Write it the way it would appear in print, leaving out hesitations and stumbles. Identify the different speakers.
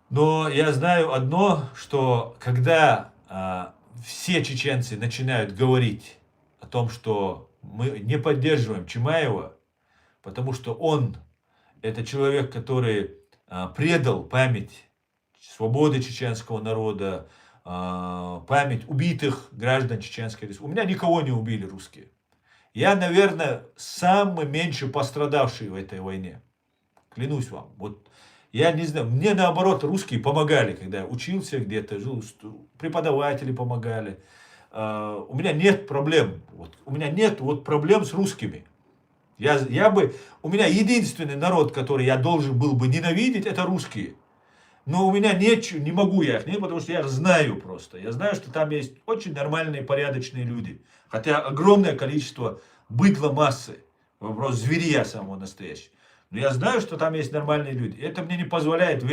Speaker 1: Но я знаю одно, что когда все чеченцы начинают говорить о том, что мы не поддерживаем Чимаева, потому что он это человек, который предал память свободы чеченского народа, память убитых граждан Чеченской Республики. У меня никого не убили русские. Я, наверное, самый меньше пострадавший в этой войне. Клянусь вам. Вот я не знаю, мне наоборот русские помогали, когда я учился где-то, жил, преподаватели помогали. У меня нет проблем. Вот, у меня нет вот проблем с русскими. У меня единственный народ, который я должен был бы ненавидеть, это русские. Но у меня не могу я их ненавидеть, потому что я знаю просто. Я знаю, что там есть очень нормальные, порядочные люди. Хотя огромное количество быдла массы. Вопрос зверя самого настоящего. Но я знаю, что там есть нормальные люди. Это мне не позволяет